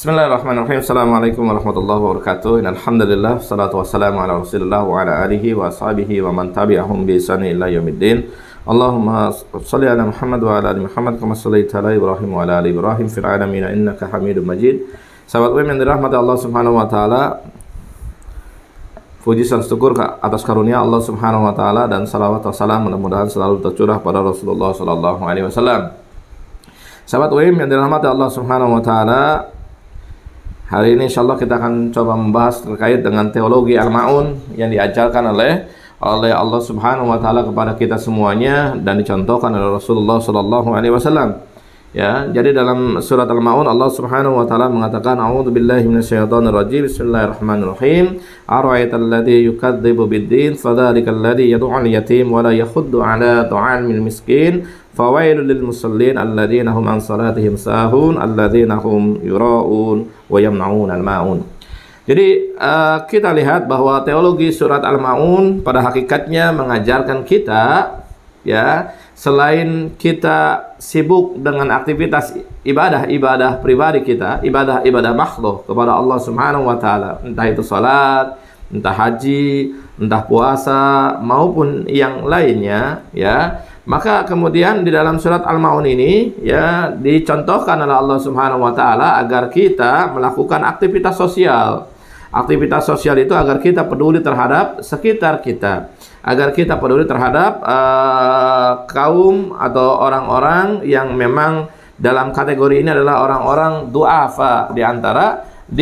Bismillahirrahmanirrahim. Assalamualaikum warahmatullahi wabarakatuh. Alhamdulillah, salatu wassalamu ala Rasulillah wa ala alihi wa ashabihi wa man tabi'ahum bi ihsani ila yaumiddin. Allahumma shalli ala Muhammad wa ala ali Muhammad kama shallaita ala Ibrahim wa ala ali Ibrahim fil alamin innaka Hamidum Majid. Sahabat yang dirahmati Allah Subhanahu wa taala, puji dan syukur atas karunia Allah Subhanahu wa taala dan salawat wa salam mudah-mudahan selalu tercurah pada Rasulullah sallallahu alaihi wasallam. Sahabat yang dirahmati Allah Subhanahu wa taala, hari ini insyaallah kita akan coba membahas terkait dengan teologi Al-Ma'un yang diajarkan oleh Allah Subhanahu wa taala kepada kita semuanya dan dicontohkan oleh Rasulullah sallallahu alaihi wasallam. Ya, jadi dalam surat Al-Ma'un Allah Subhanahu wa taala mengatakan a'udzubillahi minasyaitonir rajim. Bismillahirrahmanirrahim. Ara'aital ladzi yukadzibu bid-din fadzalikal ladzi yad'ul yatim wa la yakhuddu 'ala ta'amil miskin. Fawailul lil musallin alladzina hum an salatihim sahun alladzina hum yura'un wa yamna'un al-ma'un. Jadi kita lihat bahwa teologi surat Al-Ma'un pada hakikatnya mengajarkan kita, ya, selain kita sibuk dengan aktivitas ibadah pribadi kita, ibadah makhluk kepada Allah Subhanahu wa taala, entah itu salat, entah haji, entah puasa maupun yang lainnya, ya. Maka kemudian di dalam surat Al-Ma'un ini, ya, dicontohkan oleh Allah Subhanahu wa taala agar kita melakukan aktivitas sosial. Aktivitas sosial itu agar kita peduli terhadap sekitar kita, agar kita peduli terhadap kaum atau orang-orang yang memang dalam kategori ini adalah orang-orang du'afa di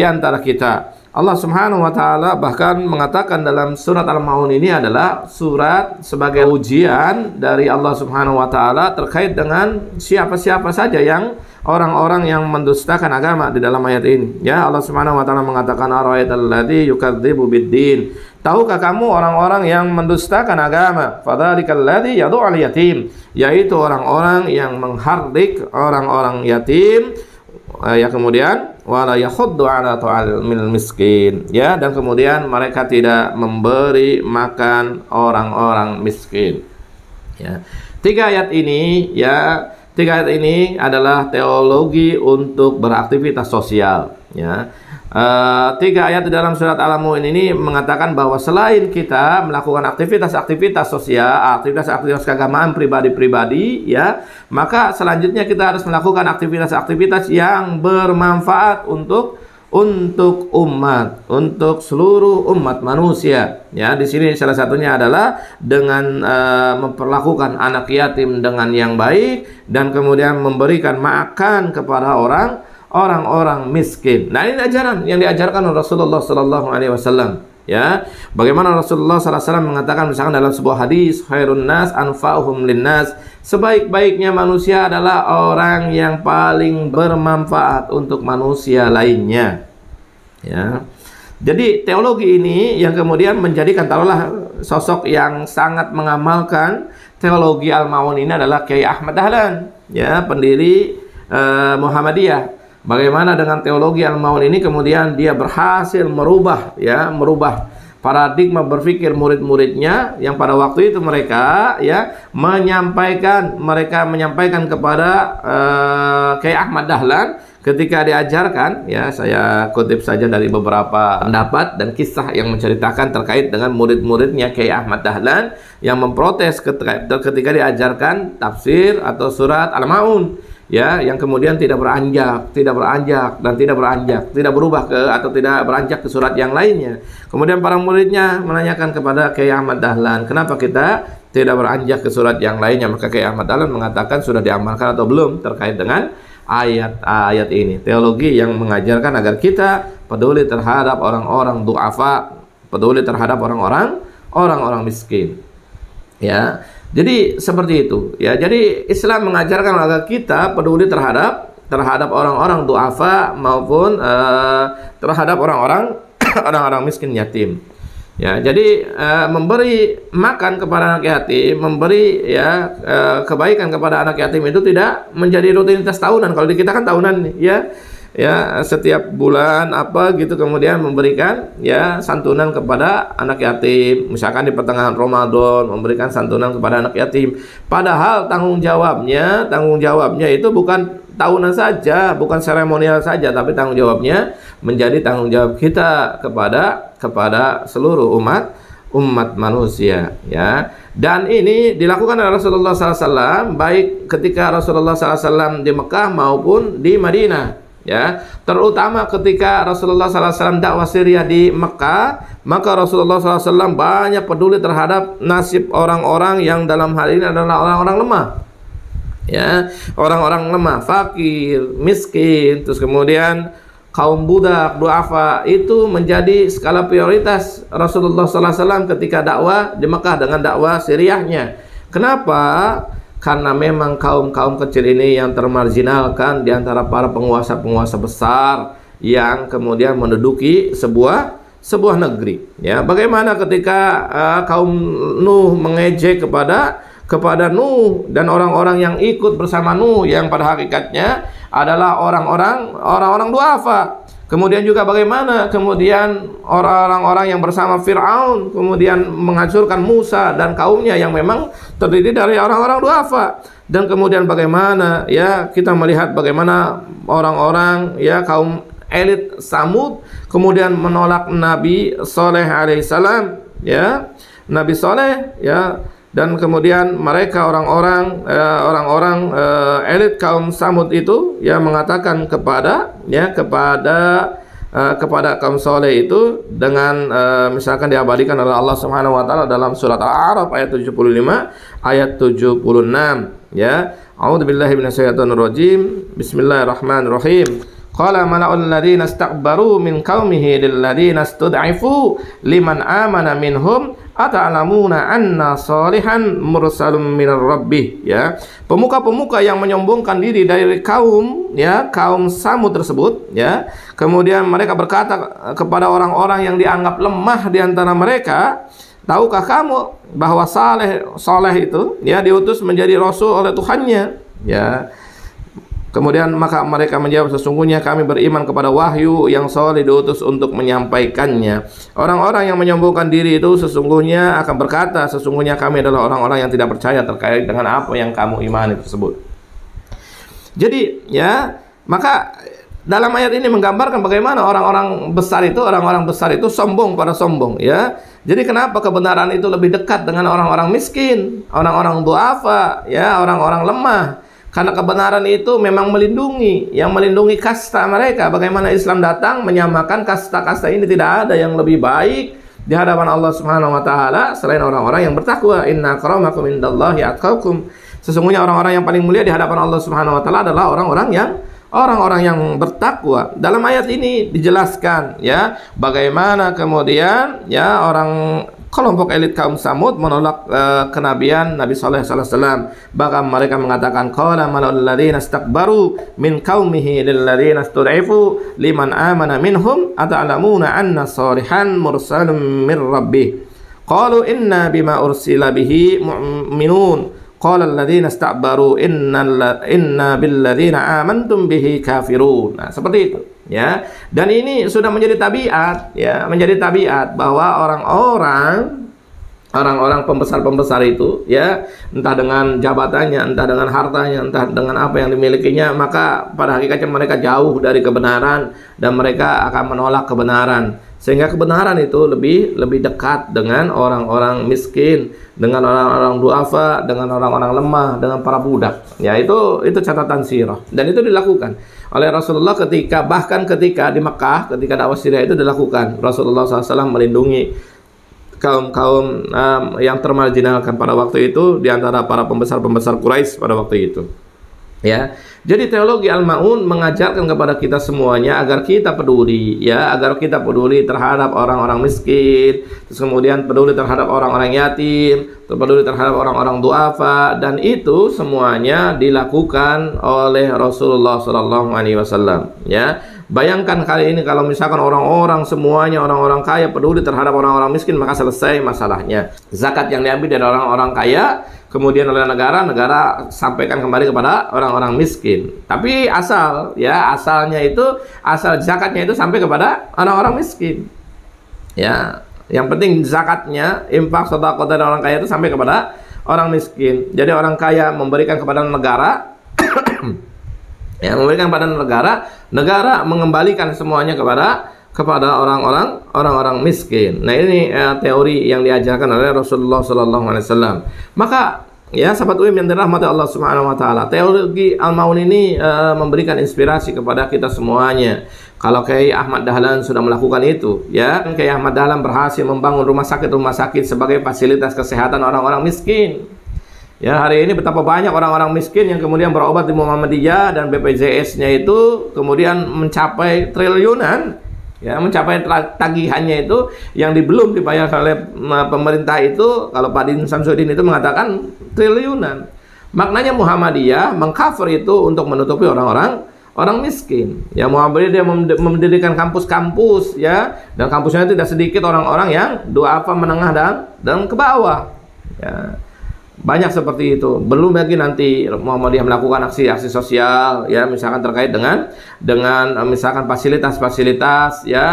antara kita. Allah Subhanahu wa taala bahkan mengatakan dalam surat Al-Ma'un ini adalah surat sebagai ujian dari Allah Subhanahu wa taala terkait dengan siapa-siapa saja yang orang-orang yang mendustakan agama di dalam ayat ini. Ya, Allah Subhanahu wa taala mengatakan ara'aital ladzi yukadzibu bid-din. Tahukah kamu orang-orang yang mendustakan agama? Fadzalikal ladzi yad'ul yatim, yaitu orang-orang yang menghardik orang-orang yatim. Ya, kemudian wala yakhuddu 'ala ta'amil miskin, ya, dan kemudian mereka tidak memberi makan orang-orang miskin. Ya. Tiga ayat ini adalah teologi untuk beraktivitas sosial, ya. Tiga ayat di dalam surat Al-Ma'un ini mengatakan bahwa selain kita melakukan aktivitas sosial, aktivitas keagamaan pribadi, ya, maka selanjutnya kita harus melakukan aktivitas yang bermanfaat untuk umat, untuk seluruh umat manusia. Ya, di sini salah satunya adalah dengan memperlakukan anak yatim dengan yang baik dan kemudian memberikan makan kepada orang-orang miskin. Nah, ini ajaran yang diajarkan oleh Rasulullah sallallahu alaihi wasallam, ya. Bagaimana Rasulullah sallallahu alaihi wasallam mengatakan misalkan dalam sebuah hadis, khairun nas anfa'uhum linnas, sebaik-baiknya manusia adalah orang yang paling bermanfaat untuk manusia lainnya, ya. Jadi teologi ini yang kemudian menjadikan, taruhlah, sosok yang sangat mengamalkan teologi Al-Ma'un ini adalah Kiai Ahmad Dahlan, ya, pendiri Muhammadiyah. Bagaimana dengan teologi Al-Ma'un ini kemudian dia berhasil merubah paradigma berpikir murid-muridnya yang pada waktu itu mereka, ya, menyampaikan kepada Kiai Ahmad Dahlan ketika diajarkan, ya, saya kutip saja dari beberapa pendapat dan kisah yang menceritakan terkait dengan murid-muridnya Kiai Ahmad Dahlan yang memprotes ketika diajarkan tafsir atau surat Al-Ma'un, ya, yang kemudian tidak beranjak, tidak berubah atau tidak beranjak ke surat yang lainnya. Kemudian para muridnya menanyakan kepada Kiai Ahmad Dahlan, kenapa kita tidak beranjak ke surat yang lainnya? Maka Kiai Ahmad Dahlan mengatakan sudah diamalkan atau belum terkait dengan ayat-ayat ini. Teologi yang mengajarkan agar kita peduli terhadap orang-orang du'afa, peduli terhadap orang-orang miskin, ya. Jadi seperti itu, ya. Jadi Islam mengajarkan agar kita peduli terhadap orang-orang du'afa maupun terhadap orang-orang miskin yatim. Ya, jadi memberi makan kepada anak yatim, memberi, ya, kebaikan kepada anak yatim itu tidak menjadi rutinitas tahunan. Kalau di kita kan tahunan, ya. ya setiap bulan apa gitu, kemudian memberikan ya santunan kepada anak yatim, misalkan di pertengahan Ramadan memberikan santunan kepada anak yatim. Padahal tanggung jawabnya itu bukan tahunan saja, bukan seremonial saja, tapi tanggung jawabnya menjadi tanggung jawab kita kepada seluruh umat manusia, ya. Dan ini dilakukan oleh Rasulullah SAW baik ketika Rasulullah SAW di Mekah maupun di Madinah, ya. Terutama ketika Rasulullah SAW dakwah Syria di Mekah, maka Rasulullah SAW banyak peduli terhadap nasib orang-orang yang dalam hal ini adalah orang-orang lemah, ya, orang-orang lemah, fakir, miskin, terus kemudian kaum budak, duafa, itu menjadi skala prioritas Rasulullah SAW ketika dakwah di Mekah dengan dakwah Syriahnya. Kenapa? Karena memang kaum-kaum kecil ini yang termarginalkan di antara para penguasa-penguasa besar yang kemudian menduduki sebuah negeri. Ya, bagaimana ketika kaum Nuh mengejek kepada Nuh dan orang-orang yang ikut bersama Nuh yang pada hakikatnya adalah orang-orang duafa. Kemudian juga bagaimana kemudian orang-orang yang bersama Fir'aun kemudian menghancurkan Musa dan kaumnya yang memang terdiri dari orang-orang duafa. Dan kemudian bagaimana ya kita melihat bagaimana orang-orang ya kaum elit Samud kemudian menolak Nabi Saleh alaihissalam, ya, Nabi Saleh, ya. Dan kemudian mereka orang-orang elit kaum Samud itu ya mengatakan kepada kaum Saleh itu dengan misalkan diabadikan oleh Allah Subhanahu wa taala dalam surat Al-A'raf ayat 75 ayat 76, ya. A'udzubillahi minasyaitonir rajim. Bismillahirrahmanirrahim. Qala mala'ul ladzina istakbaru min qaumihi lil ladzina istud'ifu liman amana minhum ata'lamuna anna salihan mursalun minar rabbih, ya. Pemuka-pemuka yang menyombongkan diri dari kaum Samud tersebut, ya. Kemudian mereka berkata kepada orang-orang yang dianggap lemah di antara mereka, tahukah kamu bahwa Saleh itu ya diutus menjadi rasul oleh Tuhannya, ya. Kemudian maka mereka menjawab, sesungguhnya kami beriman kepada wahyu yang Saleh diutus untuk menyampaikannya. Orang-orang yang menyombongkan diri itu sesungguhnya akan berkata, sesungguhnya kami adalah orang-orang yang tidak percaya terkait dengan apa yang kamu imani tersebut. Jadi ya, maka dalam ayat ini menggambarkan bagaimana orang-orang besar itu sombong pada sombong, ya. Jadi kenapa kebenaran itu lebih dekat dengan orang-orang miskin, orang-orang duafa, ya, orang-orang lemah. Karena kebenaran itu memang melindungi kasta mereka. Bagaimana Islam datang menyamakan kasta-kasta ini, tidak ada yang lebih baik di hadapan Allah Subhanahu wa taala selain orang-orang yang bertakwa. Inna akramakum indallahi atqakum. Sesungguhnya orang-orang yang paling mulia di hadapan Allah Subhanahu wa taala adalah orang-orang yang bertakwa. Dalam ayat ini dijelaskan ya bagaimana kemudian ya kelompok elit kaum Samud menolak kenabian Nabi Saleh alaihi wasallam. Bahkan mereka mengatakan qala mala'ul ladzina istakbaru min qaumihi lil ladzina istud'ifu liman amana minhum ata'lamuna anna salihan mursalun mir rabbih. Qalu inna bima ursila bihi mu'minun. Qala alladzina istakbaru inna bil ladzina amantum bihi kafirun. Nah, seperti itu. Ya, dan ini sudah menjadi tabiat, ya, menjadi tabiat bahwa orang-orang pembesar itu, ya, entah dengan jabatannya, entah dengan hartanya, entah dengan apa yang dimilikinya, maka pada hakikatnya mereka jauh dari kebenaran dan mereka akan menolak kebenaran. Sehingga kebenaran itu lebih dekat dengan orang-orang miskin, dengan orang-orang duafa, dengan orang-orang lemah, dengan para budak. Ya, itu catatan sirah dan itu dilakukan oleh Rasulullah bahkan ketika di Mekah, ketika dakwah Syria itu dilakukan. Rasulullah SAW melindungi kaum-kaum yang termarginalkan pada waktu itu di antara para pembesar-pembesar Quraisy pada waktu itu. Ya, jadi teologi Al-Ma'un mengajarkan kepada kita semuanya agar kita peduli, ya, agar kita peduli terhadap orang-orang miskin, terus kemudian peduli terhadap orang-orang yatim, peduli terhadap orang-orang duafa, dan itu semuanya dilakukan oleh Rasulullah SAW. Ya, bayangkan kali ini kalau misalkan orang-orang kaya peduli terhadap orang-orang miskin, maka selesai masalahnya. Zakat yang diambil dari orang-orang kaya kemudian oleh negara, negara sampaikan kembali kepada orang-orang miskin. Tapi asalnya itu, asal zakatnya itu sampai kepada orang-orang miskin. Ya, yang penting zakatnya, infak, sedekah dari orang kaya itu sampai kepada orang miskin. Jadi orang kaya memberikan kepada negara, ya, memberikan kepada negara, negara mengembalikan semuanya kepada orang-orang miskin. Nah, ini teori yang diajarkan oleh Rasulullah SAW. Maka ya sahabat UIM yang dirahmati Allah Subhanahu wa taala, teologi Al-Maun ini memberikan inspirasi kepada kita semuanya. Kalau Kiai Ahmad Dahlan sudah melakukan itu, ya, Kiai Ahmad Dahlan berhasil membangun rumah sakit sebagai fasilitas kesehatan orang-orang miskin. Ya, hari ini betapa banyak orang-orang miskin yang kemudian berobat di Muhammadiyah dan BPJS-nya itu kemudian mencapai triliunan. Ya, mencapai tagihannya itu yang belum dibayar oleh pemerintah itu, kalau Pak Din Samsudin itu mengatakan triliunan. Maknanya Muhammadiyah mengcover itu untuk menutupi orang miskin. Ya, Muhammadiyah dia mendirikan kampus-kampus, ya, dan kampusnya tidak sedikit orang-orang yang duafa menengah dan ke bawah. Ya. Banyak seperti itu. Belum lagi nanti Muhammadiyah melakukan aksi-aksi sosial, ya, misalkan terkait dengan misalkan fasilitas-fasilitas, ya,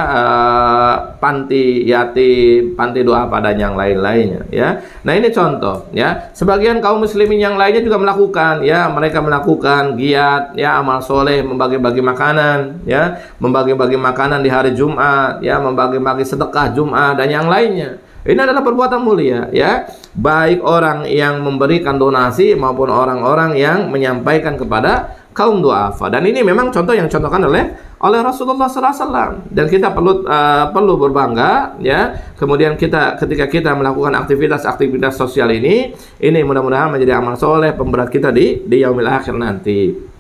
panti yatim, panti duafa dan yang lain-lainnya, ya. Nah, ini contoh, ya. Sebagian kaum muslimin yang lainnya juga melakukan, ya, mereka melakukan giat, ya, amal soleh, membagi-bagi makanan, ya, membagi-bagi makanan di hari Jumat, ya, membagi-bagi sedekah Jumat dan yang lainnya. Ini adalah perbuatan mulia, ya, baik orang yang memberikan donasi maupun orang-orang yang menyampaikan kepada kaum duafa. Dan ini memang contoh yang contohkan oleh Rasulullah SAW. Dan kita perlu berbangga, ya. Kemudian ketika kita melakukan aktivitas sosial ini mudah-mudahan menjadi amal soleh pemberat kita di yaumil akhir nanti.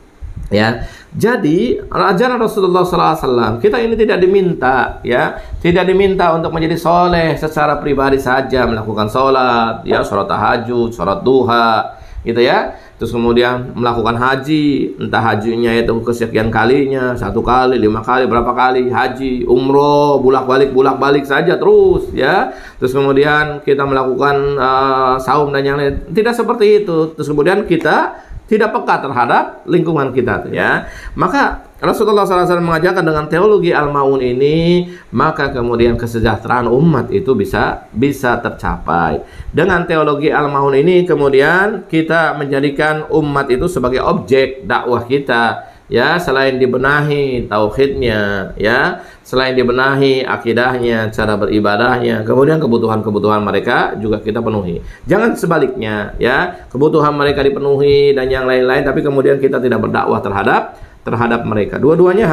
Ya, jadi ajaran Rasulullah SAW kita ini tidak diminta, ya, tidak diminta untuk menjadi soleh secara pribadi saja, melakukan sholat, ya, sholat tahajud, sholat duha, gitu ya. Terus kemudian melakukan haji, entah hajinya itu kesekian kalinya, 1 kali, 5 kali, berapa kali haji, umroh, bolak balik saja terus, ya. Terus kemudian kita melakukan saum dan yang lain, tidak seperti itu. Terus kemudian kita tidak peka terhadap lingkungan kita, ya. Maka Rasulullah SAW mengajarkan dengan teologi Al-Maun ini, maka kemudian kesejahteraan umat itu bisa tercapai. Dengan teologi Al-Maun ini kemudian kita menjadikan umat itu sebagai objek dakwah kita, ya, selain dibenahi tauhidnya, ya, selain dibenahi akidahnya, cara beribadahnya, kemudian kebutuhan mereka juga kita penuhi. Jangan sebaliknya, ya, kebutuhan mereka dipenuhi dan yang lain-lain, tapi kemudian kita tidak berdakwah terhadap mereka. Dua-duanya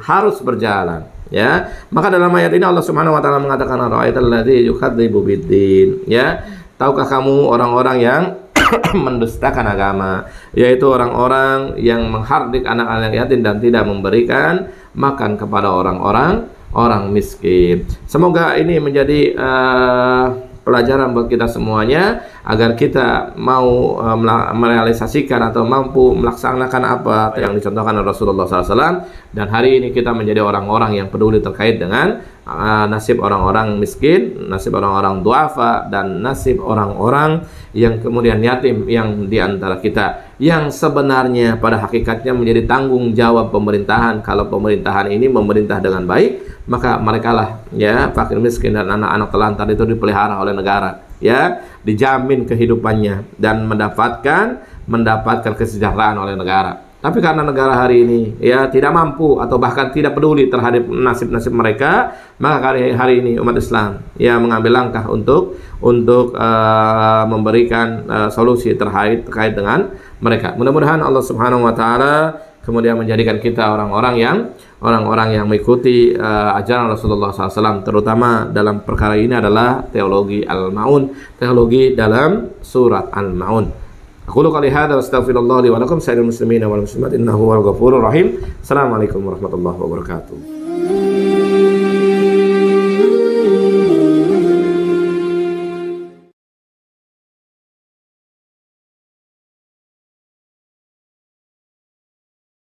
harus berjalan, ya. Maka dalam ayat ini Allah Subhanahu wa taala mengatakan ara'aital ladzi yukadzibu biddin, ya. Tahukah kamu orang-orang yang mendustakan agama, yaitu orang-orang yang menghardik anak-anak yatim dan tidak memberikan makan kepada orang miskin. Semoga ini menjadi pelajaran buat kita semuanya, agar kita mau merealisasikan atau mampu melaksanakan apa yang dicontohkan oleh Rasulullah SAW. Dan hari ini kita menjadi orang-orang yang peduli terkait dengan nasib orang-orang miskin, nasib orang-orang duafa, dan nasib orang-orang yang kemudian yatim yang diantara kita, yang sebenarnya pada hakikatnya menjadi tanggung jawab pemerintahan. Kalau pemerintahan ini memerintah dengan baik, maka mereka lah, ya, fakir miskin dan anak-anak telantar itu dipelihara oleh negara, ya, dijamin kehidupannya dan mendapatkan kesejahteraan oleh negara. Tapi karena negara hari ini, ya, tidak mampu atau bahkan tidak peduli terhadap nasib-nasib mereka, maka hari ini umat Islam, ya, mengambil langkah untuk memberikan solusi terkait dengan mereka. Mudah-mudahan Allah Subhanahu wa taala kemudian menjadikan kita orang-orang yang mengikuti ajaran Rasulullah SAW, terutama dalam perkara ini adalah teologi Al-Maun, teologi dalam surat Al-Maun. Aku qouli hadza wa astaghfirullah li wa lakum sa'iril muslimina wal muslimat innahu huwal ghafurur rahim. Assalamualaikum warahmatullahi wabarakatuh.